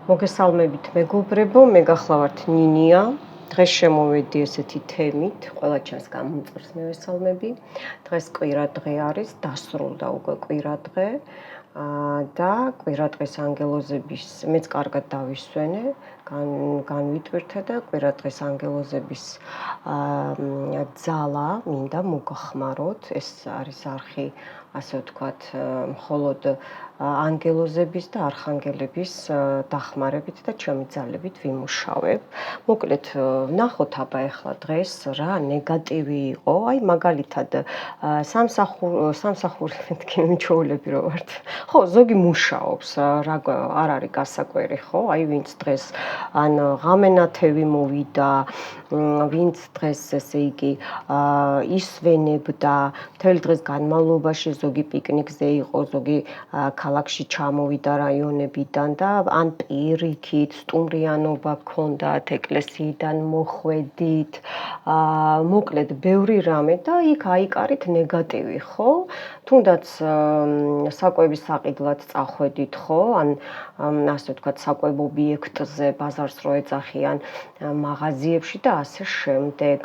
მოგესალმებით მეგობრებო, მე გახლავართ ნინია. დღეს შემოვედი ესეთი თემით, ყველა ჩემს გამომწვევს მევესალმები. დღეს კვირადღე არის, დასრულდა უკვე კვირადღე და კვირადღეს ანგელოზების მეც კარგად დავისვენე, განვიტვირთე და კვირადღეს ანგელოზების ძალა მინდა მოგახმაროთ. ეს არის არხი, ასე ვთქვათ, მხოლოდ ანგელოზების და არხანგელების დახმარებით და ჩემი ძალებით ვიმუშავებ. მოკლედ, ვნახოთ აბა ახლა დღეს რა ნეგატივი იყო, აი მაგალითად სამსახური მეთქი მიმჩეულები რო ვართ. ხო, ზოგი მუშაობს, რა არ არის გასაკვირი, ხო? აი ვინც დღეს ან ღამენათევი მოვიდა, ვინც დღეს ესე იგი ისვენებდა, მთელი დღის განმავლობაში ზოგი პიკნიკზე იყო, ზოგი ქალაქში ჩამოვიდა რაიონებიდან და ან პირიქით სტუმრიანობა გქონდათ, ეკლესიიდან მოხვედით, მოკლედ ბევრი რამე და იქ აიკარით ნეგატივი, ხო? თუნდაც საკვების საყიდლად წახვედით, ხო? ან ასე ვთქვათ, საკვებ ობიექტზე ბაზარს რო ეძახიან, მაღაზიებში და ასე შემდეგ.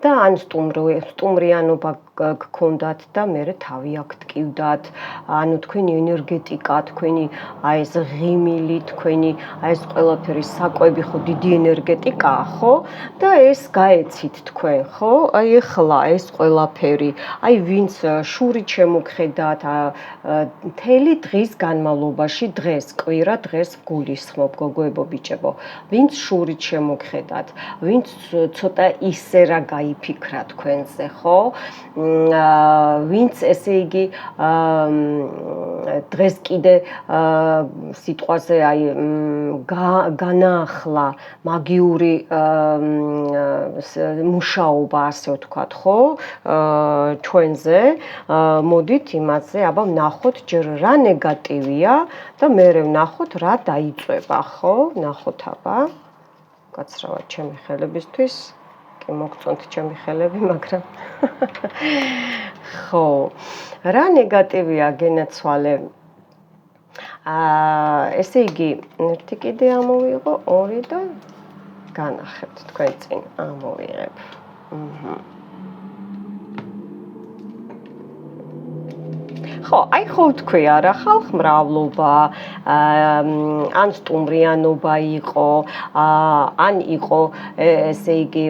და ან სტუმრიანობა გქონდათ და მერე თავი აგტკივდათ, ანუ თქვენი ენერგეტიკა, თქვენი აი ეს ღიმილი, თქვენი აი ეს ყველაფერი საკვები ხო დიდი ენერგეტიკაა, ხო? და ეს გაეცით თქვენ, ხო? აი ეხლა ეს ყველაფერი, აი ვინც შურით შემოგხედათ მთელი დღის განმავლობაში, დღეს კვირა, დღეს გულისხმობ გოგოებო ბიჭებო, ვინც შურით შემოგხედათ, ვინც ცოტა ისე რა გაიფიქრა თქვენზე, ხო? ვინც ესე იგი დღეს კიდე სიტყვაზე აი განაახლა მაგიური მუშაობა, ასე ვთქვათ, ხო? ჩვენზე, მოდით იმაზე, აბა ვნახოთ ჯერ რა ნეგატივია და მერე ვნახოთ რა დაიწვება, ხო? ვნახოთ აბა. გაცრავად ჩემი ხელებისთვის. კი მოგწონთ ჩემი ხელები, მაგრამ ხო, რა ნეგატივია გენაცვალე. ესე იგი, ერთი კიდე ამოვიღო, ორი და განახებთ თქვენ წინ, ამოვიღებ. ხო, აი ხო თქვი არა, ხალხმრავლობა, ან სტუმრიანობა იყო, ან იყო ესე იგი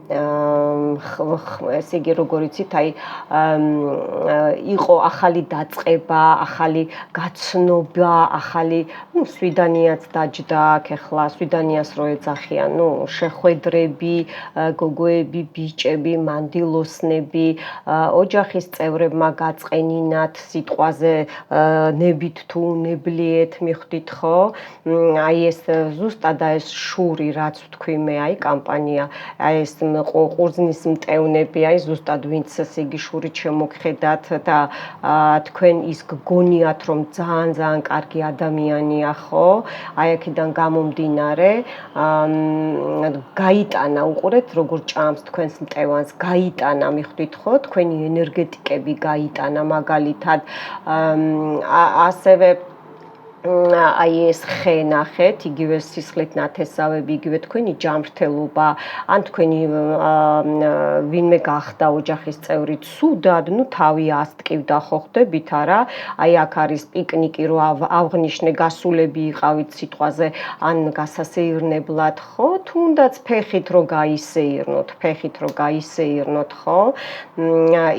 ესე იგი როგორ იცით, აი იყო ახალი დაწყება, ახალი გაცნობა, ახალი, სვიდანიაც დაჯდა აქ ახლა, სვიდანიას რო ეძახიან, შეხვედრები, გოგოები, ბიჭები, მანდილოსნები, ოჯახის წევრებმა გაწყენინათ სიტყვაზე ნებით თუ ნებლიეთ მიხვდით, ხო? აი ეს ზუსტად ეს შური, რაც ვთქვი მე, აი კამპანია, აი ეს ყურძნის მტევნები, აი ზუსტად ვინც ესე იგი შურით შემოგხედათ და თქვენ ის გგონიათ, რომ ძალიან კარგი ადამიანია, ხო? აი აქედან გამომდინარე, გაიტანა, უყურეთ როგორ ჭამს თქვენს მტევანს, გაიტანა, მიხვდით, ხო? თქვენი ენერგეტიკები გაიტანა მაგალითად, ასევე აი ეს ხე ნახეთ, იგივე სისხლით ნათესავები, იგივე თქვენი ჯანმრთელობა, ან თქვენი ვინმე გახდა ოჯახის წევრი ცუდად, თავი ასტკივდა, ხო ხდებით არა? აი აქ არის პიკნიკი, რო აღნიშნე გასულები იყავით სიტყვაზე, ან გასასეირნებლად, ხო? თუნდაც ფეხით რო გაისეირნოთ, ხო?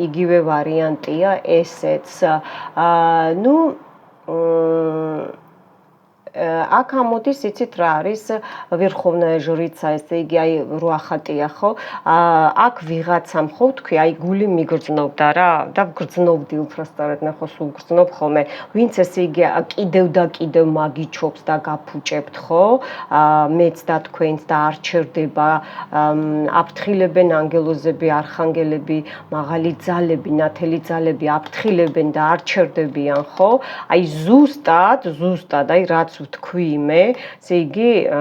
იგივე ვარიანტია ესეც. აქ ამოდის, იცით რა არის, ვერხოვная жрица, ესე იგი, აი რო ახატია, ხო? აქ ვიღაცამ, ხო თქვი, აი გული მიგრძნობდა რა და გრძნობდი უბრალოდ, ნახო, სულ გრძნობ ხოლმე. ვინც ესე იგი კიდევ და კიდევ მაგიჩობს და გაფუჭებთ, ხო? მეც და თქვენც და არ ჩერდება, აფრთხილებენ ანგელოზები, არხანგელები, მაღალი ძალები, ნათელი ძალები აფრთხილებენ და არ ჩერდებიან, ხო? აი ზუსტად, აი რაც ვთქვი გვიმე, ესე იგი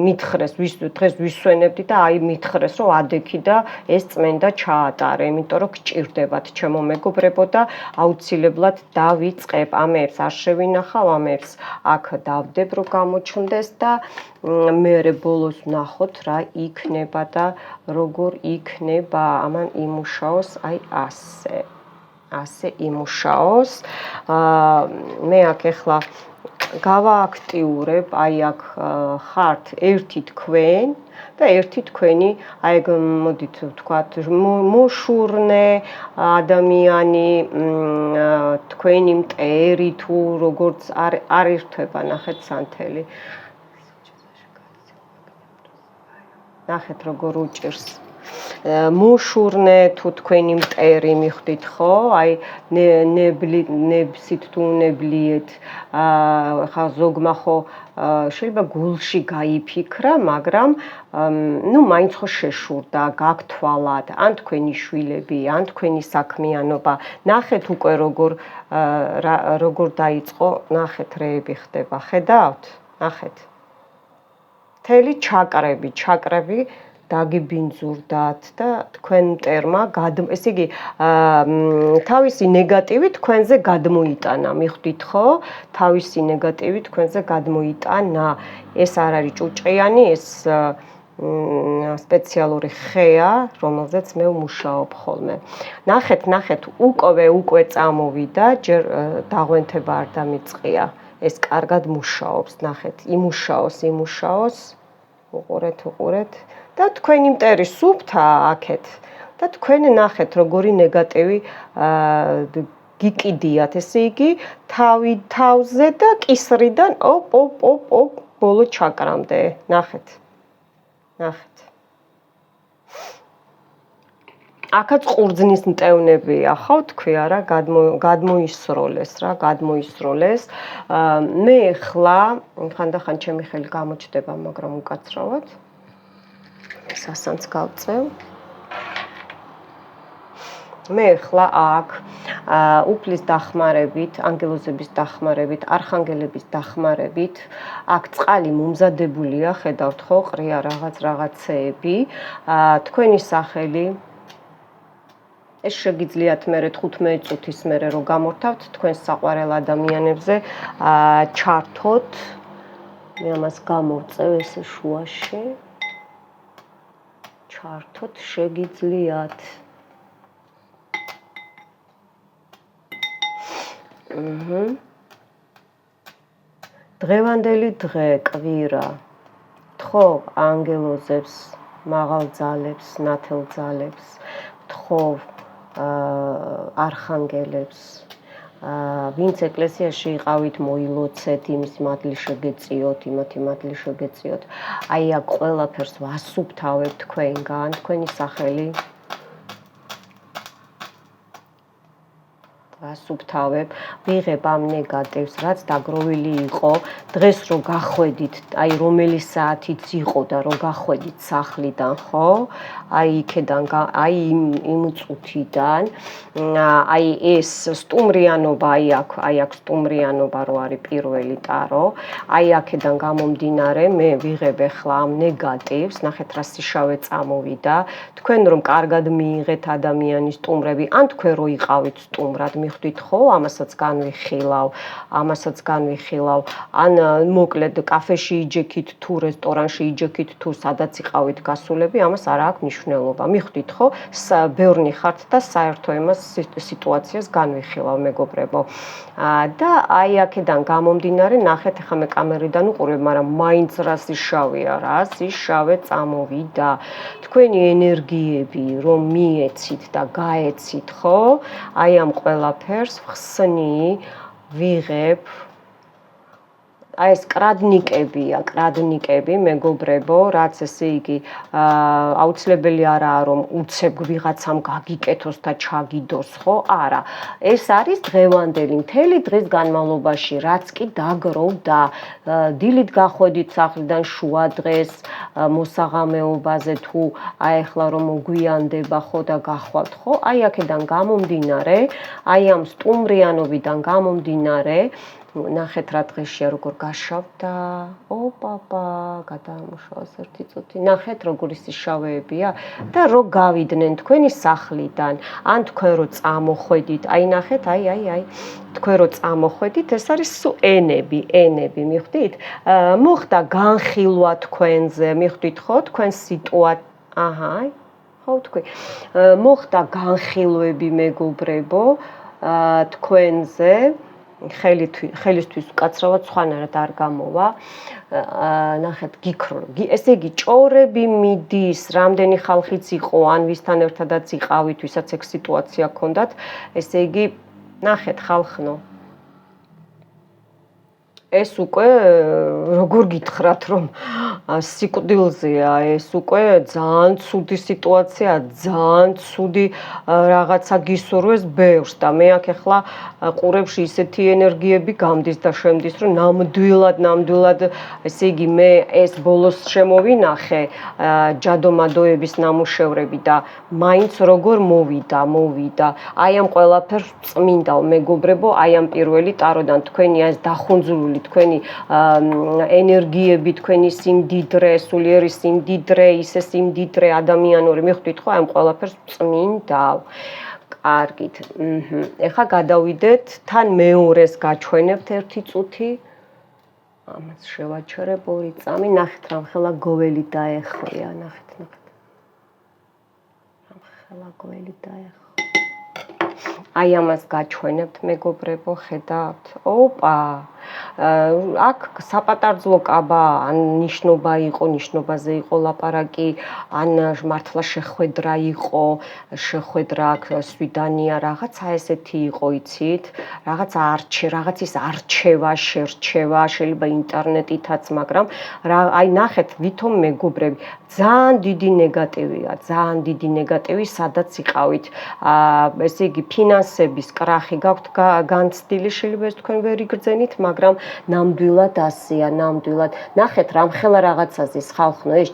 მითხრეს, დღეს ვისვენებდი და აი მითხრეს, რომ ადექი და ეს წმენდა ჩაატარე, იმიტომ რომ გჭირდებათ ჩემო მეგობრებო და აუცილებლად დავიწყებ. ამებს არ შევინახავ, ამებს აქ დავდებ, რომ გამოჩნდეს და მერე ბოლოს ვნახოთ რა იქნება და როგორ იქნება. ამან იმუშაოს აი ასე იმუშაოს. მე აქ ახლა გავააქტიურებ, აი აქ ხართ ერთი თქვენ და ერთი თქვენი, აი მოდით ვთქვათ, მოშურნე ადამიანი, თქვენი მტერი თუ როგორც არ ერთვება, ნახეთ სანთელი. ნახეთ როგორ უჭირს. მოშურნე თუ თქვენი მტერი მიხვდით ხო? აი ნებსით თუ ნებლიეთ, ხა ზოგმა ხო შეიძლება გულში გაიფიქრა, მაგრამ ნუ მაინც ხო შეშურდა, გაგთვალათ, ან თქვენი შვილები, ან თქვენი საქმიანობა. ნახეთ უკვე როგორ დაიწყო, ნახეთ რეები ხდება, ხედავთ? ნახეთ. მთელი ჩაკრები დაგიბინძურდათ და თქვენ მტერმა ესე იგი თავისი ნეგატივი თქვენზე გადმოიტანა, მიხვდით ხო? თავისი ნეგატივი თქვენზე გადმოიტანა. ეს არ არის ჭუჭყიანი, ეს სპეციალური ხეა, რომელზეც მე ვმუშაობ ხოლმე. ნახეთ, უკვე წამოვიდა, ჯერ დაღვენთება არ დამიწყია. ეს კარგად მუშაობს, ნახეთ, იმუშაოს. უყურეთ და თქვენი მტერი სუფთაა აქეთ და თქვენ ნახეთ როგორი ნეგატივი გიკიდიათ, ესე იგი თავზე და კისრიდან ბოლო ჩაკრამდე. ნახეთ. აქაც ყურძნის მტევნებია, ხო თქვი არა, გადმოისროლეს. მე ხლა ხანდახან ჩემი ხელი გამოჩდება, მაგრამ უკაცრავად. სასანც გავწევ. მე ხლა აქ უფლის დახმარებით, ანგელოზების დახმარებით, არხანგელების დახმარებით, აქ წყალი მომზადებულია, ხედავთ ხო, ყრია რაღაცეები, თქვენი სახელი ეს შეგიძლიათ მერე 15 წუთის მერე რომ გამორთავთ თქვენს საყვარელ ადამიანებზე, ჩართოთ. მე ამას გამოვწევ ესე შუაში. ჩართოთ შეგიძლიათ. დღევანდელი დღე, კვირა. თხოვ ანგელოზებს, მაღალ ძალებს, ნათელ ძალებს, თხოვ არხანგელებს, ვინც ეკლესიაში იყავით, მოილოცეთ, იმის მადლი შეგეწიოთ, იმათი მადლი შეგეწიოთ. აი აქ ყველაფერს ვასუფთავებ თქვენგან, თქვენი სახელი ვასუფთავებ, ვიღებ ამ ნეგატივს, რაც დაგროვილი იყო, დღეს რო გახვედით, აი რომელი საათიც იყო და რო გახვედით სახლიდან, ხო? აი იქედან, აი იმ წუთიდან, აი ეს სტუმრიანობა, აი აქ სტუმრიანობა რო არის პირველი ტარო, აი აქედან გამომდინარე, მე ვიღებ ახლა ამ ნეგატივს, ნახეთ რა სიშავე წამოვიდა, თქვენ რომ კარგად მიიღეთ ადამიანის სტუმრები, ან თქვენ რო იყავით სტუმრად, მიხვდით ხო, ამასაც განვიხილავ, ან მოკლედ კაფეში იჯექით თუ რესტორანში იჯექით თუ სადაც იყავით გასულები, ამას არ აქვს მნიშვნელობა. მიხვდით ხო, ბევრნი ხართ და საერთო იმას სიტუაციას განვიხილავ, მეგობრებო. და აი აქედან გამომდინარე, ნახეთ, ახლა მე კამერიდან უყურებ, მაგრამ მაინც რა სიშავეა, რა სიშავე წამოვიდა. თქვენი ენერგიები რომ მიეცით და გაეცით, ხო? აი ამ ყველაფერს ხსნი ვიღებ. აი ეს კრადნიკები, მეგობრებო, რაც ესე იგი აუცილებელი არაა რომ უცებ ვიღაცამ გაგიკეთოს და ჩაგიდოს, ხო? არა. ეს არის დღევანდელი მთელი დღის განმავლობაში, რაც კი დაგროვდა. დილით გახვედით სახლიდან შუა დღეს მოსაღამეობაზე თუ აი ახლა რომ მოგვიანდება, ხო და გახვალთ, ხო? აი აქედან გამომდინარე, აი ამ სტუმრიანობიდან გამომდინარე, ნახეთ რა დღეშია როგორ გაშავდა. ოპაპა, გადაამუშავეს 1 წუთი. ნახეთ როგორ ის შავეებია და რო გავიდნენ თქვენი სახლიდან, ან თქვენ რო წამოხვედით, აი ნახეთ, აი. თქვენ რო წამოხვედით, ეს არის ენები, მიხვდით? მოხდა განხილვა თქვენზე, მიხვდით ხო? თქვენ აჰა, ხო თქვი. მოხდა განხილვები მეგობრებო, თქვენზე ხელისთვის უკაცრავად სხვანაირად არ გამოვა. ნახეთ, ესე იგი ჭორები მიდის, რამდენი ხალხიც იყო, ან ვისთან ერთადაც იყავით, ვისაც ეგ სიტუაცია ჰქონდათ, ესე იგი, ნახეთ ხალხნო. ეს უკვე როგორ გითხრათ, რომ სიკვდილზეა, ეს უკვე ძალიან ცუდი სიტუაცია, ძალიან ცუდი რაღაცა გისურვეს ბევრს და მე აქ ახლა ყურებში ისეთი ენერგიები გამდის და შემდის, რომ ნამდვილად, ესე იგი მე ეს ბოლოს შემოვინახე ჯადომადოების ნამუშევრები და მაინც როგორ მოვიდა. აი ამ ყველაფერს წმინდავ მეგობრებო, აი ამ პირველი ტაროდან თქვენი ეს დახუნძურული თქვენი ენერგიები, თქვენი სიმდიდრე, სულიერი სიმდიდრე, ისე სიმდიდრე ადამიანური, მიხვდით ხო, ამ ყველაფერს წმინდავ. კარგით. ეხლა გადავიდეთ, თან მეორეს გაჩვენებთ 1 წუთი. ამას შევაჩერებ 2 წამი, ნახეთ რამხელა გოველი დაეხვია, ნახეთ. რამხელა გოველი დაეხვია. აი ამას გაჩვენებთ მეგობრებო, ხედავთ? ოპა. აქ საპატარძლო კაბა, ან ნიშნობაზე იყო ლაპარაკი, ან მართლა შეხვედრა იყო, აქ სვიდანია, რაღაცა ესეთი იყო, იცით? რაღაცის არჩევა, შერჩევა, შეიძლება ინტერნეტითაც, მაგრამ აი ნახეთ, ვითომ მეგობრები, ძალიან დიდი ნეგატივი, სადაც იყავით. ესე იგი, ფინანსების კრახი გაქვთ განცდილი, შეიძლება ეს თქვენ ვერ იგრძენით, მაგრამ ნამდვილად ასეა, ნახეთ რამხელა რაღაცაზე ხალხნო, ეს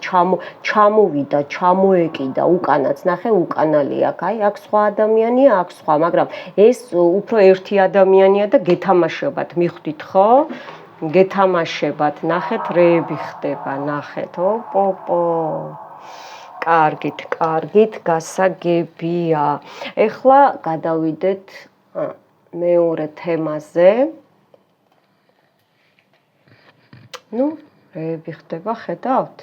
ჩამოვიდა, ჩამოეკიდა უკანაც, ნახე უკანალი აქ, აი აქ სხვა ადამიანია, აქ სხვა, მაგრამ ეს უფრო ერთი ადამიანია და გეთამაშებათ, მიხვდით ხო? გეთამაშებათ, ნახეთ რეები ხდება, ნახეთ, ოპოპო. კარგით, გასაგებია. ეხლა გადავიდეთ მეორე თემაზე. რეები ხდება, ხედავთ?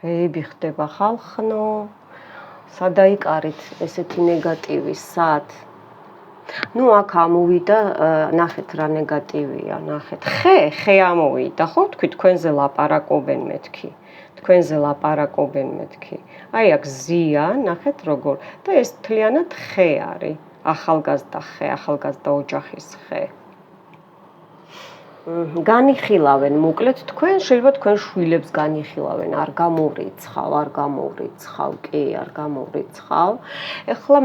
რეები ხდება ხალხნო. სადაიკარით ესეთი ნეგატივი, სად? აქ ამოვიდა, ნახეთ რა ნეგატივია, ნახეთ. ხე ამოვიდა, ხო? თქვი თქვენზე ლაპარაკობენ მეთქი. აი აქ ზია, ნახეთ როგორ და ეს მთლიანად ხე არის. ახალგაზრდა ოჯახის ხე. განიხილავენ, მოკლედ თქვენ შეიძლება თქვენ შვილებს განიხილავენ, არ გამორიცხავ, კი, არ გამორიცხავ. ეხლა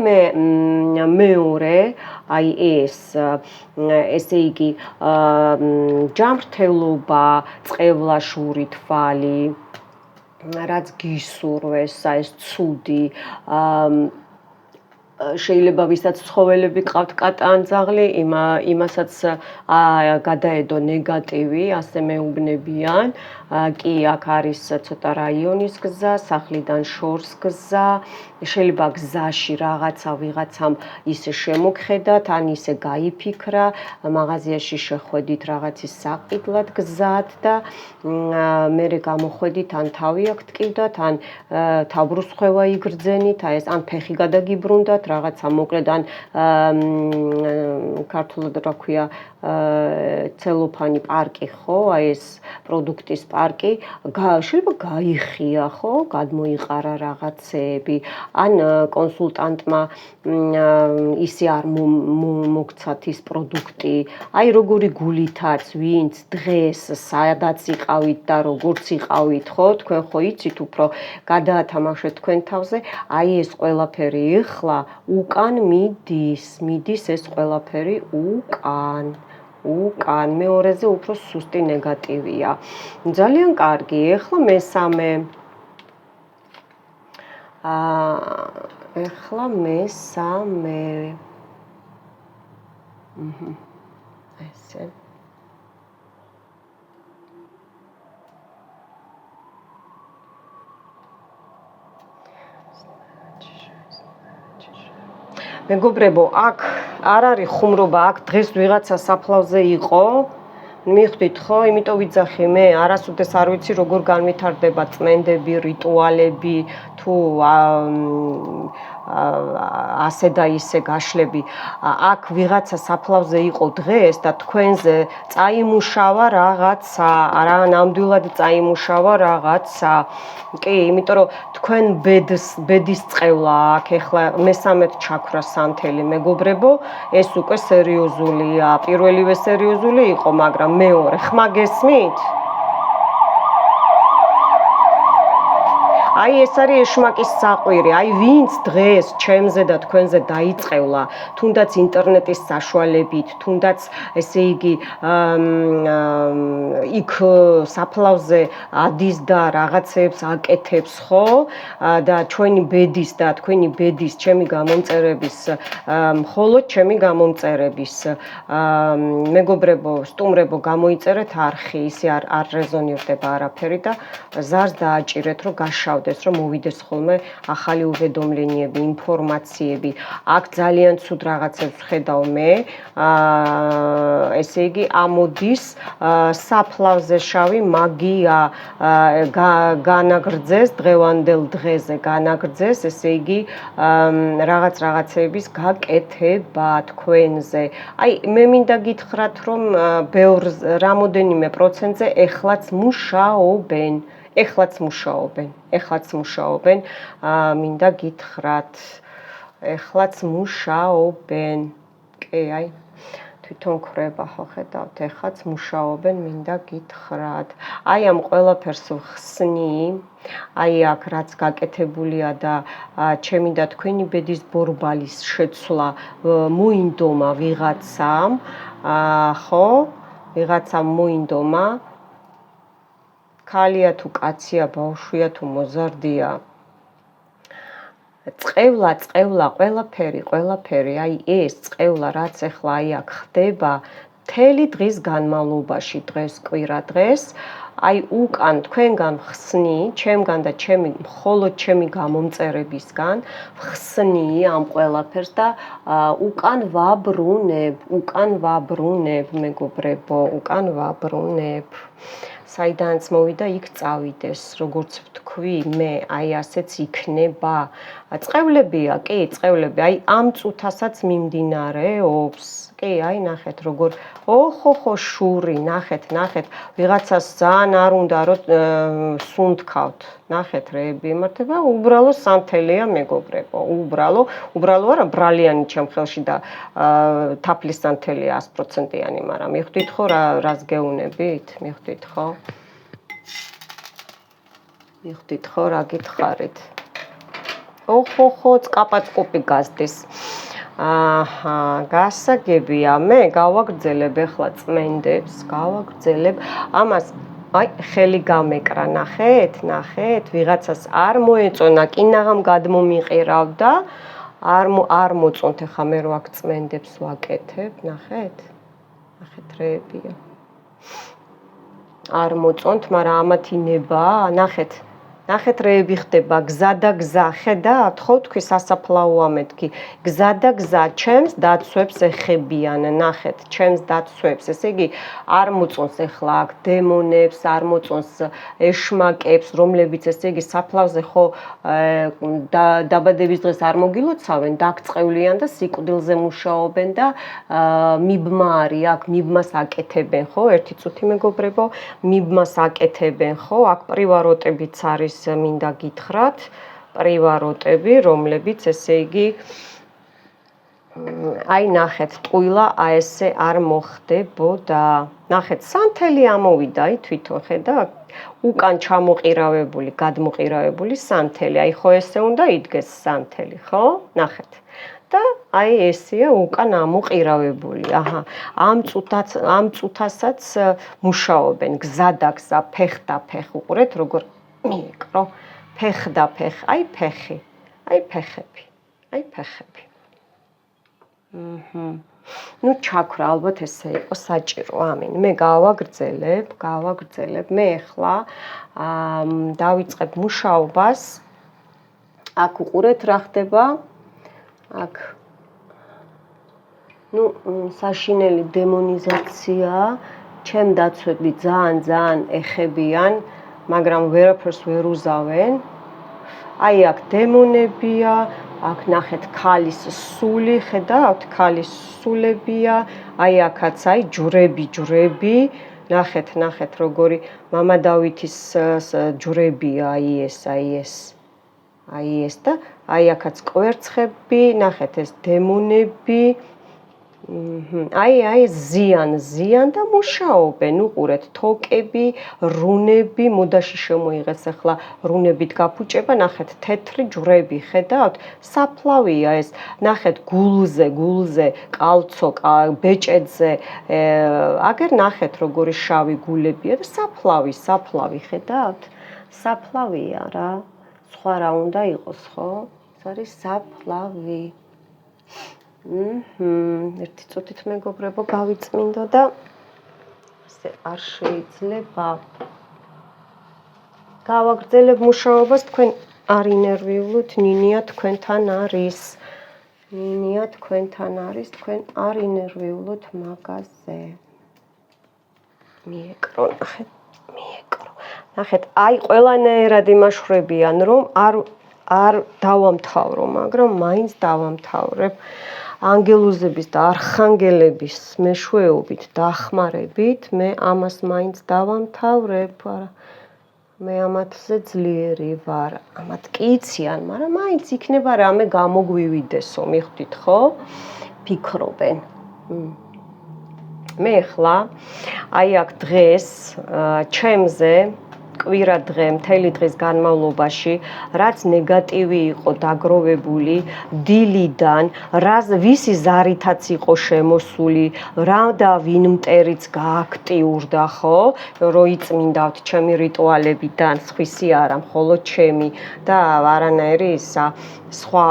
მეორე, აი ესე იგი, ჯანმრთელობა, წყევლაშური თვალი, რაც გისურვეს, ეს ცუდი, შეიძლება ვისაც ცხოველები ყავთ კატანძაღლი, იმასაც გადაედო ნეგატივი, ასე მეუბნებიან. კი, აქ არის ცოტა რაიონის გზა, სახლიდან შორს გზა, შეიძლება გზაში ვიღაცამ ისე შემოგხედათ, ან ისე გაიფიქრა, მაღაზიაში შეხვედით რაღაცის საყიდლად გზად და მერე გამოხვედით, ან თავი აქ ტკივდათ, ან თავბრუსხვევა იგრძენით, ან ფეხი გადაგიბრუნდათ, რაღაცა მოკლედ, ან ქართულად რა ქვია, ცელოფანი პარკი, ხო, აი ეს პროდუქტის პარკი, შეიძლება გაიხია, ხო, გადმოიყარა რაღაცეები, ან კონსულტანტმა ისე არ მოგცათ ის პროდუქტი, აი როგორი გულითაც, ვინც დღეს სადაც იყავით და როგორც იყავით, ხო, თქვენ ხო იცით უფრო გადაათამაშეთ თქვენ თავზე, აი ეს ყველაფერი ეხლა უკან მიდის ეს ყველაფერი უკან, მეორეზე უფრო სუსტი ნეგატივია. ძალიან კარგი, ეხლა მესამე. ესე. მეგობრებო, აქ არ არის ხუმრობა, აქ დღეს ვიღაცა საფლავზე იყო. მიხვდით ხო, იმიტომ ვიძახი მე, არასოდეს არ ვიცი როგორ განვითარდება წმენდები, რიტუალები, თუ ასე და ისე გაშლები. აქ ვიღაცა საფლავზე იყო დღეს და თქვენზე წაიმუშავა რაღაცა, არა ნამდვილად წაიმუშავა რაღაცა. კი, იმიტომ რომ თქვენ ბედის წყევლა აქ ეხლა მესამედ ჩაქრა სანთელი მეგობრებო, ეს უკვე სერიოზულია. პირველივე სერიოზული იყო, მაგრამ მეორე ხმა გესმით? აი ეს არის ეშმაკის საყვირი, აი ვინც დღეს ჩემზე და თქვენზე დაიწყევლა, თუნდაც ინტერნეტის საშუალებით, თუნდაც ესე იგი იქ საფლავზე ადის და რაღაცებს აკეთებს, ხო? და ჩვენი ბედის და თქვენი ბედის ჩემი გამომწერების, მხოლოდ ჩემი გამომწერების მეგობრებო, სტუმრებო, გამოიწერეთ არხი, ისე არ რეზონირდება არაფერი და ზარს დააჭირეთ, რომ გაშავდეთ, რომ მოვიდეს ხოლმე ახალი უბედომლენიები, ინფორმაციები. აქ ძალიან ცუდ რაღაცებს ვხედავ მე. ესე იგი, ამოდის საფლავზე შავი მაგია განაგრძეს დღევანდელ დღეზე, განაგრძეს, ესე იგი, რაღაცების გაკეთება თქვენზე. აი, მე მინდა გითხრათ, რომ ბევრ რამოდენიმე პროცენტზე ეხლაც მუშაობენ. ეხლაც მუშაობენ, მინდა გითხრათ, ეხლაც მუშაობენ. კი, აი, თვითონ ხრება, ხო ხედავთ, ეხლაც მუშაობენ, მინდა გითხრათ. აი ამ ყველაფერს ვხსნი, აი აქ რაც გაკეთებულია და ჩემი და თქვენი ბედის ბორბალის შეცვლა მოინდომა ვიღაცამ, ხო? ვიღაცამ მოინდომა. ქალია თუ კაცია, ბავშვია თუ მოზარდია. წყევლა, ყველაფერი, აი ეს წყევლა, რაც ახლა აი აქ ხდება, მთელი დღის განმავლობაში, დღეს კვირა დღეს, აი უკან თქვენგან ხსნი, ჩემგან და მხოლოდ ჩემი გამომწერებისგან ხსნი ამ ყველაფერს და უკან ვაბრუნებ, მეგობრებო, უკან ვაბრუნებ. საიდანაც მოვიდა, იქ წავიდეს, როგორც ვთქვი, მე აი ასეც იქნება. წყევლებია, კი, წყევლები, აი ამ წუთასაც მიმდინარეობს. კი, აი ნახეთ როგორ ხო შური, ნახეთ, ვიღაცას ძალიან არ უნდა რომ სუნთქავთ. ნახეთ რეები ემართება, უბრალო სანთელია მეგობრებო, უბრალო არა ბრალიანი ჩემ ხელში და თაფლის სანთელია 100%-იანი, მაგრამ მიხვდით ხო რას გეუნებით? მიხვდით ხო? მიხვდით ხო რა გითხარით? ხო, წკაპაწკუპი გაზდის. გასაგებია, მე გავაგრძელებ ახლა წმენდებს, ამას აი ხელი გამეკრა, ნახეთ, ვიღაცას არ მოეწონა, კინაღამ გადმომიყირავდა, არ მოწონთ ახლა მე რო აქ წმენდებს ვაკეთებ, ნახეთ რეებია. არ მოწონთ, მაგრამ ამათი ნება, ნახეთ რეები ხდება, გზა და გზა, ხედავთ, ხო თქვი სასაფლაო ამეთქი, გზა და გზა, ჩემს დაცვებს ეხებიან, ნახეთ, ჩემს დაცვებს, ესე იგი, არ მოწონს ახლა აქ დემონებს, არ მოწონს ეშმაკებს, რომლებიც ესე იგი საფლავზე ხო დაბადების დღეს არ მოგილოცავენ, დაგწყევლიან და სიკვდილზე მუშაობენ და მიბმა არის აქ, მიბმას აკეთებენ, ხო, ერთი წუთი მეგობრებო, მიბმას აკეთებენ, ხო, აქ პრივაროტებიც არის მინდა გითხრათ, პრივაროტები, რომლებიც ესე იგი აი ნახეთ, ტყუილა ესე არ მოხდებოდა. ნახეთ, სანთელი ამოვიდა, აი თვითონ ხედავთ, უკან ჩამოყირავებული, გადმოყირავებული სანთელი. აი ხო ესე უნდა იდგეს სანთელი, ხო? ნახეთ. და აი ესეა უკან ამოყირავებული. ამ წუთასაც მუშაობენ, გზა და გზა, ფეხ და ფეხ, უყურეთ როგორ მიეკრო, ფეხ და ფეხ, აი ფეხი, აი ფეხები. ნუ ჩაქრა ალბათ ესე იყო საჭირო ამინ. მე გავაგრძელებ. მე ახლა დავიწყებ მუშაობას. აქ უყურეთ რა ხდება. აქ ნუ საშინელი დემონიზაცია, ჩემ დაცვები ძალიან ეხებიან, მაგრამ ვერაფერს ვერ უზავენ. აი აქ დემონებია, აქ ნახეთ ქალის სული, ხედავთ, ქალის სულებია, აი აქაც აი ჯვრები, ნახეთ როგორი მამა დავითის ჯვრებია, აი ეს და აი აქაც კვერცხები, ნახეთ ეს დემონები. აი ზიან და მუშაობენ, უყურეთ, თოკები, რუნები, მოდაში შემოიღეს ახლა რუნებით გაფუჭება, ნახეთ, თეთრი ჯვრები, ხედავთ? საფლავია ეს, ნახეთ, გულზე, კალცო, ბეჭედზე, აგერ ნახეთ, როგორი შავი გულებია და საფლავი, ხედავთ? საფლავია რა, სხვა რა უნდა იყოს, ხო? ეს არის საფლავი. ერთი წუთით მეგობრებო გავიწმინდო და ასე არ შეიძლება. გავაგრძელებ მუშაობას, თქვენ არ ინერვიულოთ, ნინია თქვენთან არის. თქვენ არ ინერვიულოთ მაგაზე. მიეკრო. ნახეთ, აი ყველანაირად იმაშვრებიან, რომ არ დავამთავრო, მაგრამ მაინც დავამთავრებ. ანგელოზების და არხანგელების მეშვეობით დახმარებით მე ამას მაინც დავამთავრებ. მე ამათზე ძლიერი ვარ, ამათ კი იციან, მაგრამ მაინც იქნება რამე გამოგვივიდესო, მიხვდით ხო? ფიქრობენ. მე ხლა აი აქ დღეს ჩემზე კვირა დღე, მთელი დღის განმავლობაში, რაც ნეგატივი იყო დაგროვებული დილიდან, ვისი ზარითაც იყო შემოსული, რა და ვინ მტერიც გააქტიურდა, ხო? რომ იწმინდავთ ჩემი რიტუალებიდან, სხვისი არა, მხოლოდ ჩემი და არანაირი ისა სხვა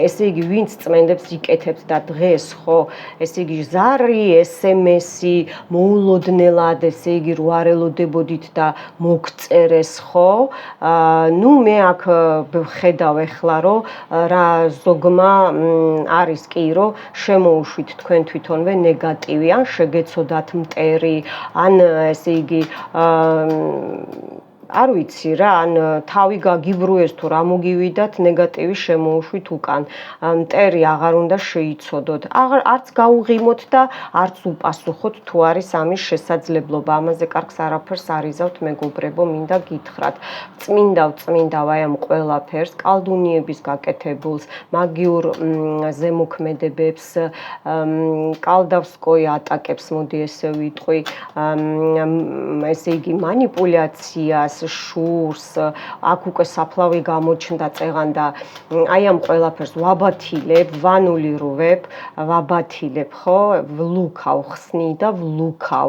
ესე იგი ვინც წმენდებს იკეთებთ და დღეს ხო ესე იგი ზარი SMS-ი მოულოდნელად ესე იგი რო არ ელოდებოდით და მოგწერეს ხო ნუ მე აქ ხედავ ახლა რომ რა ზოგმა არის კი რომ შემოუშვით თქვენ თვითონვე ნეგატივი ან შეგეცოდათ მტერი ან ესე იგი არ ვიცი რა, ან თავი გაგიბრუეს თუ რა მოგივიდათ ნეგატივის შემოუშვით უკან. მტერი აღარ უნდა შეიცოდოთ. არც გაუღიმოთ და არც უპასუხოთ თუ არის ამის შესაძლებლობა. ამაზე კარგს არაფერს არ იზავთ მეგობრებო, მინდა გითხრათ. წმინდავ აი ამ ყველაფერს, კალდუნიების გაკეთებულს, მაგიურ ზემოქმედებებს, კალდავსკოი ატაკებს, მოდი ესე ვიტყვი, ესე იგი манипуляციას შურს, აქ უკვე საფლავი გამოჩნდა წეღან და აი ამ ყველაფერს ვაბათილებ, ვანულიროვებ, ვაბათილებ, ხო? ვლუქავ ხსნი და ვლუქავ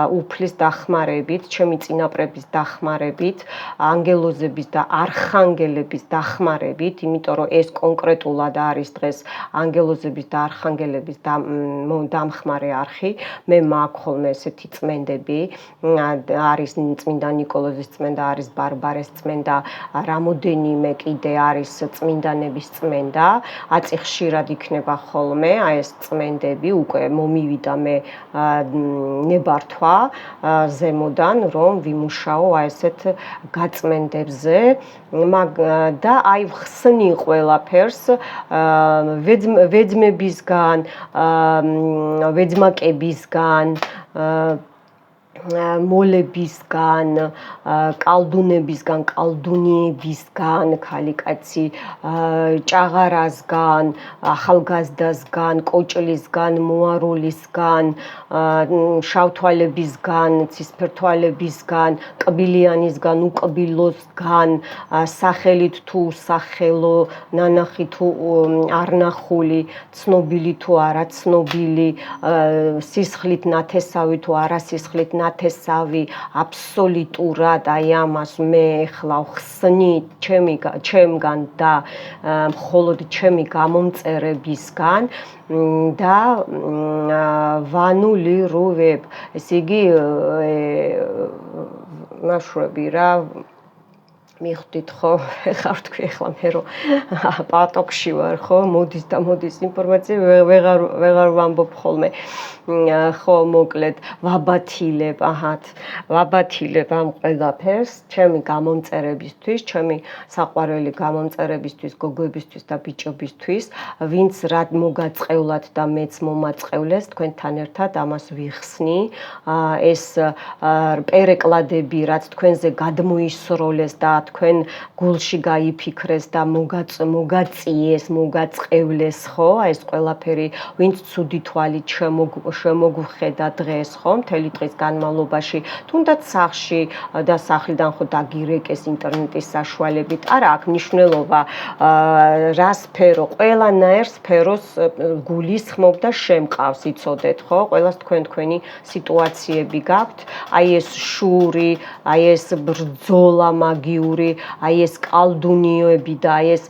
უფლის დახმარებით, ჩემი წინაპრების დახმარებით, ანგელოზების და არხანგელების დახმარებით, იმიტომ რომ ეს კონკრეტულად არის დღეს ანგელოზების და არხანგელების დამხმარე არხი. მე მაქვს ხოლმე ესეთი წმენდები, არის წმინდა ნიკოლოზის წმენდა, არის ბარბარეს წმენდა, რამოდენიმე კიდე არის წმინდანების წმენდა, აწი ხშირად იქნება ხოლმე, აი ეს წმენდები, უკვე მომივიდა მე ნებართვა ზემოდან, რომ ვიმუშაო აი ესეთ გაწმენდებზე, და აი ხსნი ყველაფერს ვეძმებისგან, ვეძმაკებისგან, მოლებისგან, კალდუნებისგან, კალდუნიებისგან, ქალიკაცი, ჭაღარასგან, ახალგაზრდასგან, კოჭლისგან, მოარულისგან, შავთვალებისგან, ცისფერთვალებისგან, კბილიანისგან, უკბილოსგან, სახელით თუ სახელო, ნანახი თუ არნახული, ცნობილი თუ არა ცნობილი, სისხლით ნათესავი თუ არა სისხლით საუკუნეათესავი აბსოლუტურად აი ამას მე ეხლა ხსნი ჩემგან და მხოლოდ ჩემი გამომწერებისგან და ვანულირუებ, ესე იგი ნაშვები რა მიხდით ხო, ხარ თქვი ახლა მე რომ პატოკში ვარ ხო, მოდის ინფორმაცია ვეღარ ვამბობ ხოლმე. ხო, მოკლედ, ვაბათილებ ამ ყველაფერს, ჩემი გამომწერებისთვის, ჩემი საყვარელი გამომწერებისთვის, გოგოებისთვის და ბიჭობისთვის, ვინც რა მოგაწყევლად და მეც მომაწყევლეს, თქვენთან ერთად ამას ვიხსნი. ეს პერეკლადები, რაც თქვენზე გადმოისროლეს და თქვენ გულში გაიფიქრეს და მოგაწიეს, მოგაწყევლეს, ხო, ეს ყველაფერი, ვინც ცუდი თვალით შემოგუხედა დღეს, ხო, მთელი დღის განმავლობაში, თუნდაც სახლში და სახლიდან ხო დაგირეკეს ინტერნეტის საშუალებით. არა აქვს მნიშვნელობა რა სფერო, ყველანაირ სფეროს გულისხმობ და შემყავს, იცოდეთ, ხო? ყველას თქვენი სიტუაციები გაქვთ. აი ეს შური, აი ეს ბრძოლა მაგიური, აი ეს კალდუნიოები და აი ეს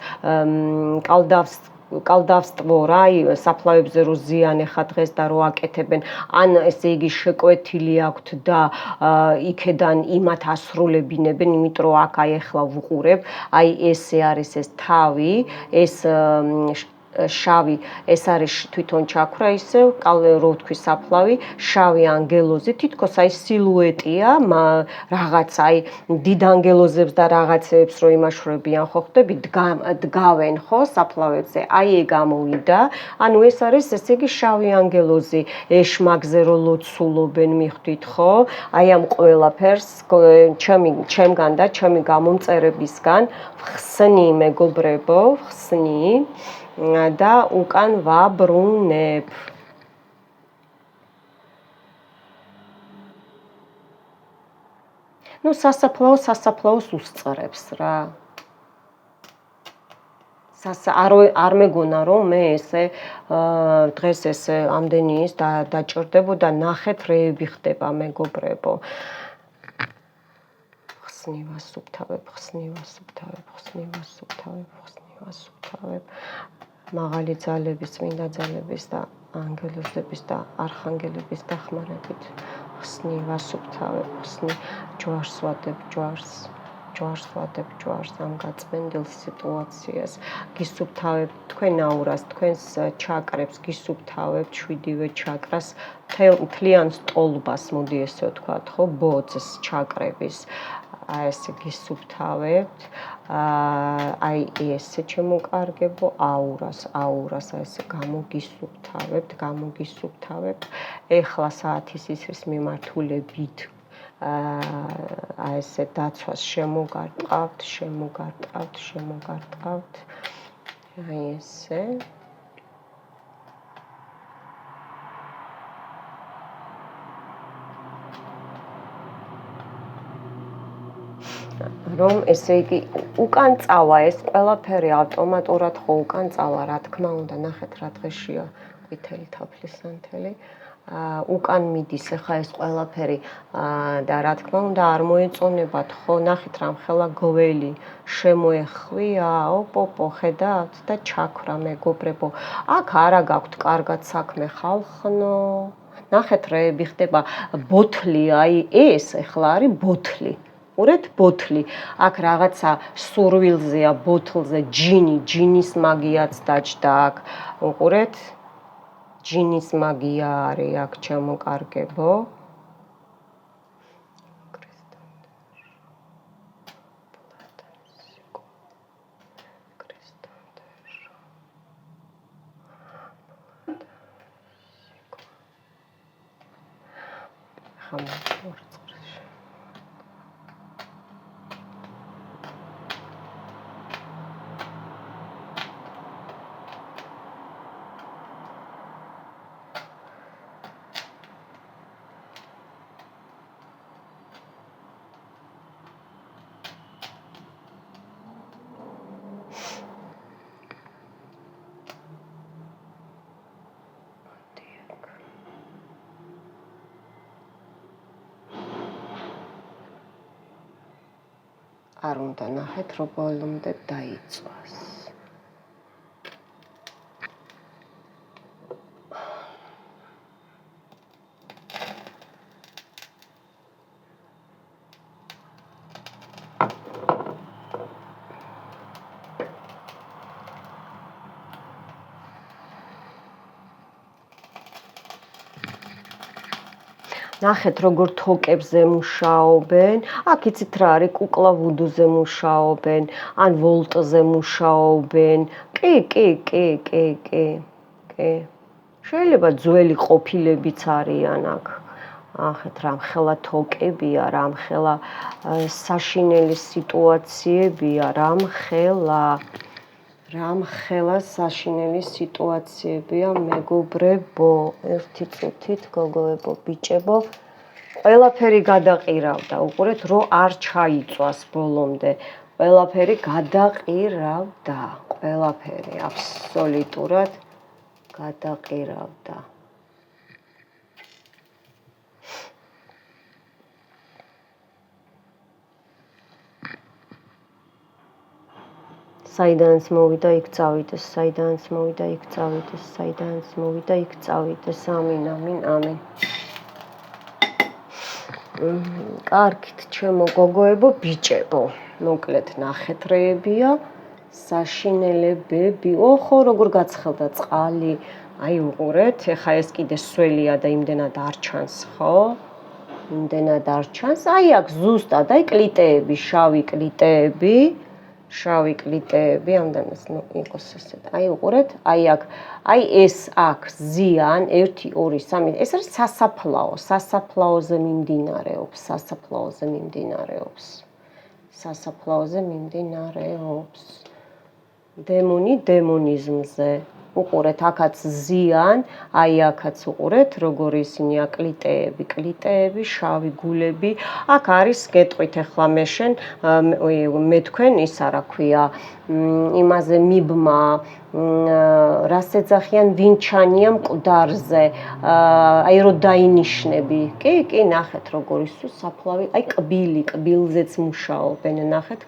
კალდავსტვო რა, საფლავებზე რო ზიანი ხა დღეს და რო აკეთებენ, ან ესე იგი შეკვეთილი აქვთ და იქედან იმათ ასრულებინებენ, იმიტომ რომ აქ აი ახლა ვუყურებ, აი ესე არის ეს თავი, ეს შავი, ეს არის თვითონ ჩაქრა ისევ, რო ვთქვი საფლავი, შავი ანგელოზი, თითქოს აი სილუეტია, რაღაც აი დიდ ანგელოზებს და რაღაცებს რო იმაშვრებიან ხო ხდები, დგავენ ხო საფლავებზე, აი ეგ გამოვიდა, ანუ ეს არის ესე იგი შავი ანგელოზი, ეშმაკზე რო ლოცულობენ მიხვდით ხო, აი ამ ყველაფერს ჩემგან და ჩემი გამომწერებისგან ხსნი მეგობრებო, ხსნი და უკან ვაბრუნებ. ნუ სასაფლაოს უსწრებს რა. არ მეგონა რომ მე ესე დღეს ესე ამდენი ის დაჭირდებოდა ნახეთ რეები ხდება მეგობრებო. ხსნი ვასუფთავებ. მაღალი ძალების, წმინდა ძალების და ანგელოზების და არხანგელების დახმარებით ხსნი ვასუფთავებ, ხსნი ჯვარს ვადებ ჯვარს ამ გაწმენდილ სიტუაციას, გისუფთავებ თქვენ აურას, თქვენს ჩაკრებს, გისუფთავებ 7-ვე ჩაკრას, მთლიან სტოლბას, მოდი ესე ვთქვათ, ხო, ბოძს ჩაკრების, აი ესე გისუფთავებთ, აი ესე შემოკარგებო აურას, აი ესე გამოგისუფთავებთ, ეხლა საათის ისრის მიმართულებით აი ესე დაცვას შემოგარტყავთ, აი ესე. რომ ესე იგი უკან წავა ეს ყველაფერი ავტომატურად ხო უკან წავა, რა თქმა უნდა, ნახეთ რა დღეშია ყვითელი თაფლისანთელი. უკან მიდის ახლა ეს ყველაფერი და რა თქმა უნდა არ მოეწონებათ ხო, ნახეთ რამხელა გველი შემოეხვია, ოპ, ხედავთ და ჩაქრა მეგობრებო. აქ არა გაქვთ კარგად საქმე ხალხნო. ნახეთ რეები ხდება, ბოთლი, აი ეს ახლა არის ბოთლი. უყურეთ ბოთლი, აქ რაღაცა სურვილზეა ბოთლზე ჯინის მაგიაც დაჯდა აქ, უყურეთ, ჯინის მაგია არის აქ ჩემოკარგებო. არ უნდა ნახეთ, რომ ბოლომდე დაიწვას. ნახეთ, როგორ თოკებზე მუშაობენ. აქ იცით რა არის, კუკლა ვუდუზე მუშაობენ, ან ვოლტზე მუშაობენ. კი. შეიძლება ძველი ყოფილებიც არიან აქ. ნახეთ, რამხელა თოკებია, რამხელა საშინელი სიტუაციებია, რამხელა საშინელი სიტუაციებია, მეგობრებო, ერთი წუთით, გოგოებო, ბიჭებო, ყველაფერი გადაყირავდა, უყურეთ, რომ არ ჩაიწვას ბოლომდე, ყველაფერი გადაყირავდა, ყველაფერი აბსოლუტურად გადაყირავდა. საიდანაც მოვიდა, იქ წავიდეს, საიდანაც მოვიდა, იქ წავიდეს, საიდანაც მოვიდა, იქ წავიდეს. ამინ. კარგით, ჩემო გოგოებო, ბიჭებო, მოკლედ ნახეთ რეებია, საშინელებები. ოხო, როგორ გაცხელდა წყალი. აი უყურეთ, ეხა ეს კიდე სველია და იმდენად არ ჩანს, ხო? იმდენად არ ჩანს. აი აქ ზუსტად, აი კლიტეები, შავი კლიტეები, ამდენს იყოს ესეთ. აი უყურეთ, აი აქ, აი ეს აქ ზიან 1 2 3, ეს არის სასაფლაოზე მიმდინარეობს. დემონი დემონიზმზე. უყურეთ, აქაც ზიან, აი აქაც უყურეთ, როგორ ისინი კლიტეები, შავი გულები. აქ არის გეტყვით ახლა მე თქვენ ის არა ქვია, იმაზე მიბმა, რას ეძახიან, ვინჩანია მკვდარზე, აი რო დაინიშნები. კი, ნახეთ როგორ ისო საფლავი, აი კბილზეც მუშაობენ, ნახეთ,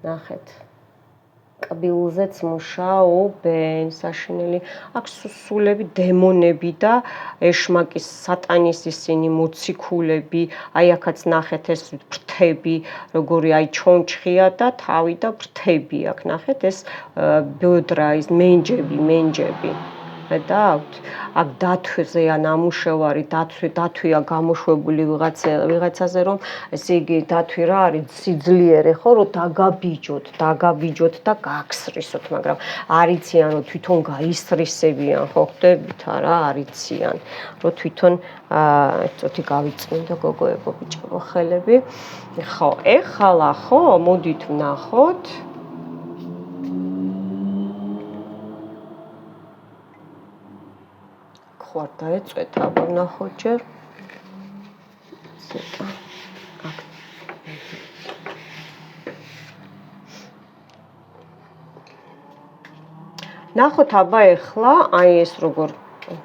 ნახეთ. კბილზეც მუშაობენ, საშინელი, აქ სულები, დემონები და ეშმაკის სატანის ისინი მოციქულები, აი აქაც ნახეთ ეს ფრთები, როგორი აი ჩონჩხია და თავი და ფრთები აქ, ნახეთ ეს ბედრა, ის მენჯები. ხედავთ? აქ დათვზეა ნამუშევარი, დათვია გამოშვებული ვიღაცაზე, რომ ესე იგი დათვი რა არის, სიძლიერე ხო, რომ დაგაბიჯოთ და გაგსრისოთ, მაგრამ არიციან, რომ თვითონ გაისრისებიან, ხო ხდებით არა, არიციან, რომ თვითონ წუთი გავიწმინდა გოგოებო, ბიჭებო, ხელები. ხო, ეხლა ხო, მოდით ვნახოთ. ხوار დაეწვეთა, აბა ვნახოთ ჯერ. ცოტა. ნახოთ აბა ეხლა, აი ეს როგორ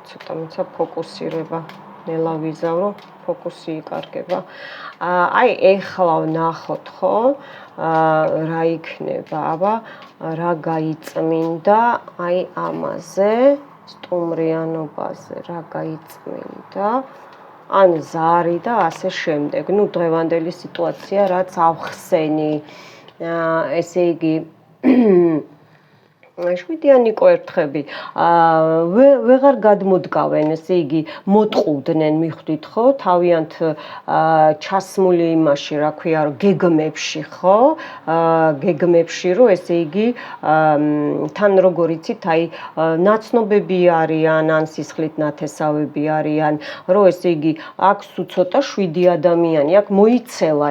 ცოტა მიცა ფოკუსირება, ნელა ვიზავრო, ფოკუსი იკარგება. აი ეხლა ვნახოთ ხო, რა იქნება, აბა რა გაიწმინდა, აი ამაზე. სტუმრიანობაზე რა გაიწმინდა, ან ზარი და ასე შემდეგ. ნუ დღევანდელი სიტუაცია რაც ავხსენი, ესე იგი შვიდიანი კოერთხები ვეღარ გადმოდგავენ, ესე იგი მოტყუდნენ, მიხვდით ხო, თავიანთ ჩასმული იმაში, რა ქვია, რომ გეგმებში ხო, გეგმებში, რომ ესე იგი თან როგორ იცით, აი ნაცნობები არიან, ან სისხლით ნათესავები არიან, რომ ესე იგი აქ სულ ცოტა 7 ადამიანი, აქ მოიცელა,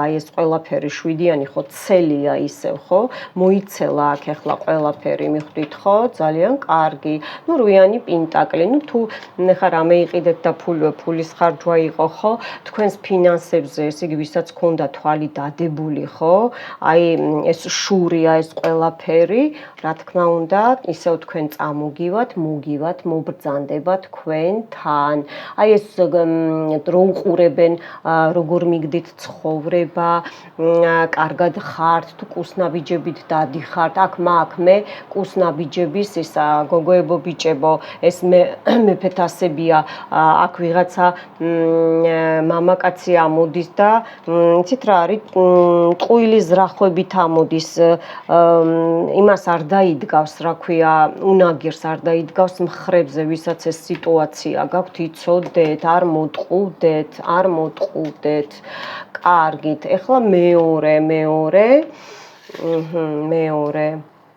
აი ეს ყველაფერი 7-იანი ხო, ცელია ისევ ხო, მოიცელა აქ ახლა ყველაფერი მიხვდით ხო? ძალიან კარგი. ნუ რვიანი პენტაკლი. ნუ თუ ხა რამე იყიდეთ და ფულის ხარჯვა იყო ხო? თქვენს ფინანსებზე, ესე იგი, ვისაც ქონდა თვალი დადებული ხო? აი ეს შურია ეს ყველაფერი, რა თქმა უნდა, ისევ თქვენ წამოგივათ, მოგივათ, მობრძანდება თქვენთან. აი ეს რო უყურებენ, როგორ მიგდით ცხოვრება, კარგად ხართ, თუ კუსნაბიჯებით დადიხართ, აქ მე კუსნაბიჯების ისა გოგოებო ბიჭებო, ეს მეფეთასებია, აქ ვიღაცა მამაკაცი ამოდის და იცით რა არის, ტყუილი ზრახვებით ამოდის, იმას არ დაიდგავს, რა ქვია, უნაგირს არ დაიდგავს მხრებზე, ვისაც ეს სიტუაცია გაქვთ, იცოდეთ, არ მოტყუდეთ. კარგით, ეხლა მეორე.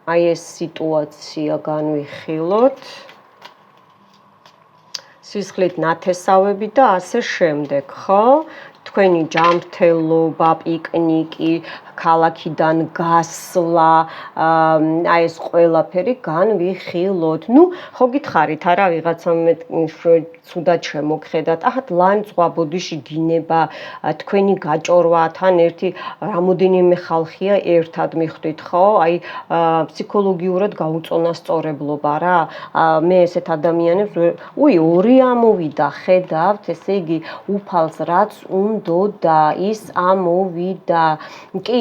აი ეს სიტუაცია განვიხილოთ. სისხლით ნათესავები და ასე შემდეგ, ხო? თქვენი ჯანმრთელობა, პიკნიკი, ქალაქიდან გასვლა, აი ეს ყველაფერი განვიხილოთ. ნუ ხო გითხარით არა ვიღაცამ ცუდად შემოგხედათ. აჰათ ლანძღვა ბოდიში გინება, თქვენი გაჭორვა, თან ერთი რამოდენიმე ხალხია ერთად მიხვდით ხო? აი ფსიქოლოგიურად გაუწონასწორებლობა რა. მე ესეთ ადამიანებს ორი ამოვიდა, ხედავთ, ესე იგი უფალს რაც უნდოდა, ის ამოვიდა.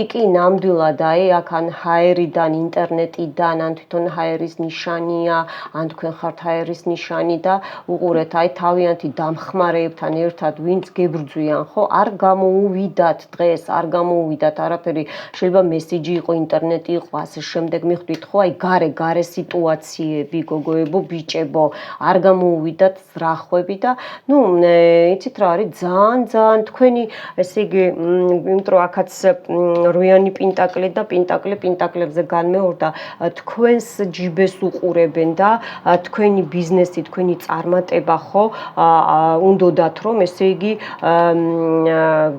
კი, ნამდვილად, აი აქ ან ჰაერიდან, ინტერნეტიდან, ან თვითონ ჰაერის ნიშანია, ან თქვენ ხართ ჰაერის ნიშანი და უყურეთ, აი თავიანთი დამხმარეებთან ერთად ვინც გებრძვიან, ხო? არ გამოუვიდათ დღეს, არ გამოუვიდათ არაფერი, შეიძლება მესიჯი იყო, ინტერნეტი იყო, ასე შემდეგ მიხვდით, ხო? აი გარე სიტუაციები, გოგოებო, ბიჭებო, არ გამოუვიდათ ზრახვები და ნუ იცით რა არის, ძალიან თქვენი, ესე იგი, იმიტომ რომ აქაც რვიანი პენტაკლი და პენტაკლებზე განმეორდა, თქვენს ჯიბეს უყურებენ და თქვენი ბიზნესი, თქვენი წარმატება ხო, უნდათ რომ ესე იგი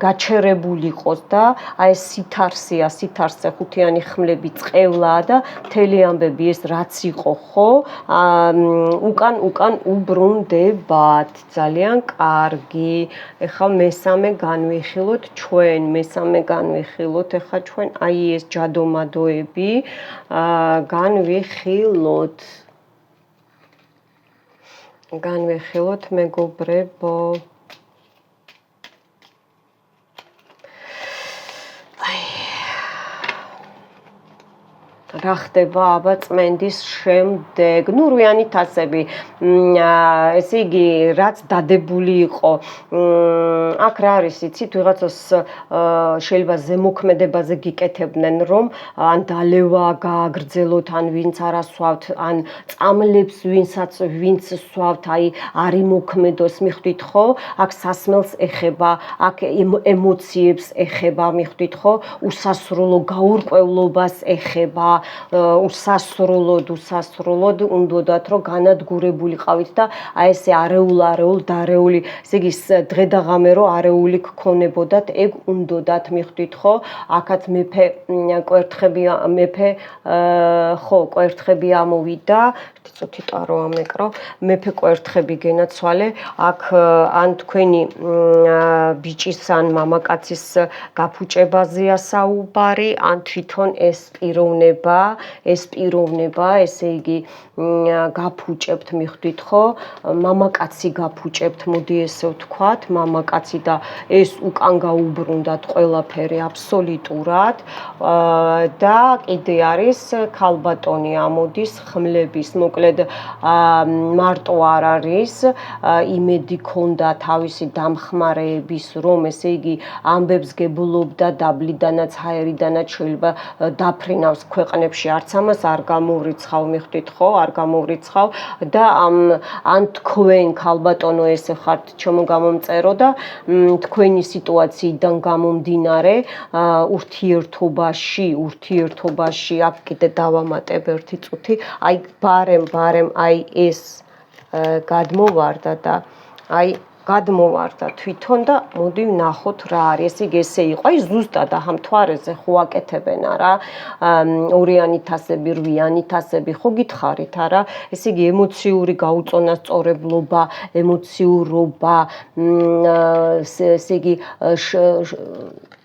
გაჩერებული იყოს და აი ეს სითარსე ხუთიანი ხმლები წყევლაა და მთელი ამბები ეს რაც იყო ხო, უკან უბრუნდებათ. ძალიან კარგი. ეხლა მესამე განვიხილოთ ჩვენ, ეხლა ჩვენ აი ეს ჯადომადოები განვიხილოთ მეგობრებო. რა ხდება აბა წმენდის შემდეგ? ნუ რვიანი თასები, ესე იგი, რაც დადებული იყო, აქ რა არის, იცით, ვიღაცას შეიძლება ზემოქმედებაზე გიკეთებდნენ, რომ ან დალევა გააგრძელოთ, ან ვინც არ ასვავთ, ან წამლებს ვინც სვავთ, აი არ იმოქმედოს, მიხვდით ხო? აქ სასმელს ეხება, აქ ემოციებს ეხება, მიხვდით ხო? უსასრულო გაურკვევლობას ეხება. უსასრულოდ უნდათ რომ განადგურებულიყავით და აი ესე არეულ დარეული, ესე იგი დღე და ღამე რომ არეული გქონებოდათ, ეგ უნდათ მიხვდით ხო? აქაც კვერთხები ამოვიდა, წუთი ტარო ამეკრო, მეფე კვერთხები გენაცვალე, აქ ან თქვენი ბიჭის ან მამაკაცის გაფუჭებაზეა საუბარი, ან თვითონ ეს პიროვნება, ესე იგი გაფუჭებთ, მიხვდით ხო? მამაკაცი გაფუჭებთ, მოდი ესე ვთქვათ, მამაკაცი და ეს უკან გაუბრუნდათ ყველაფერი აბსოლუტურად და კიდე არის ქალბატონი ამოდის ხმლების, მოკლედ მარტო არ არის, იმედი ქონდა თავისი დამხმარეების, რომ ესე იგი ამბებს გებულობდა დაბლიდანაც, ჰაერიდანაც შეიძლება დაფრინავს ქვეყნებში, არც ამას არ გამოვრიცხავ, მიხვდით ხო? არ გამოვრიცხავ და ან თქვენ ქალბატონო ესე ხართ ჩემოგამომწერო და თქვენი სიტუაციიდან გამომდინარე ურთიერთობაში აქ კიდე დავამატებ ერთი წუთი, აი ბარემ აი ეს გადმოვარდა და აი გადმოვარდა თვითონ და მოდი ვნახოთ რა არის. ესე იგი ესე იყო. აი ზუსტად ამ თვარეზე ხო აკეთებენ არა? ორიანი თასები, რვიანი თასები, ხო გითხარით არა? ესე იგი ემოციური გაუწონასწორებლობა, ემოციურობა, ესე იგი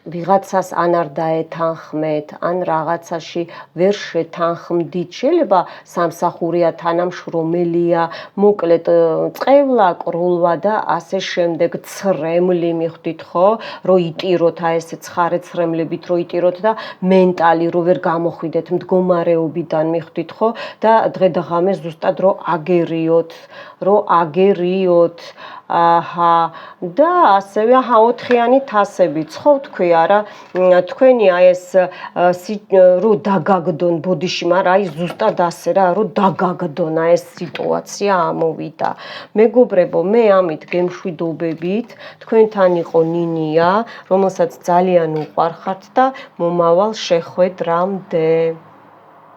ვიღაცას ან არ დაეთანხმეთ, ან რაღაცაში ვერ შეთანხმდით. შეიძლება სამსახურია, თანამშრომელია, მოკლედ წევლა, კრულვა და ასე შემდეგ ცრემლი მიხვდით ხო? რო იტიროთ აი ესე ცხარე-ცრემლებით რო იტიროთ და მენტალი რო ვერ გამოხვიდეთ მდგომარეობიდან მიხვდით ხო? და დღე და ღამე ზუსტად რო აგერიოთ აჰა და ასევე ოთხიანი თასებიც ხო თქვი არა თქვენი აი ეს რო დაგაგდონ ბოდიში მაგრამ აი ზუსტად ასე რა რო დაგაგდონ აი ეს სიტუაცია ამოვიდა მეგობრებო მე ამით გემშვიდობებით თქვენთან იყო ნინია რომელსაც ძალიან უყვარხართ და მომავალ შეხვედრამდე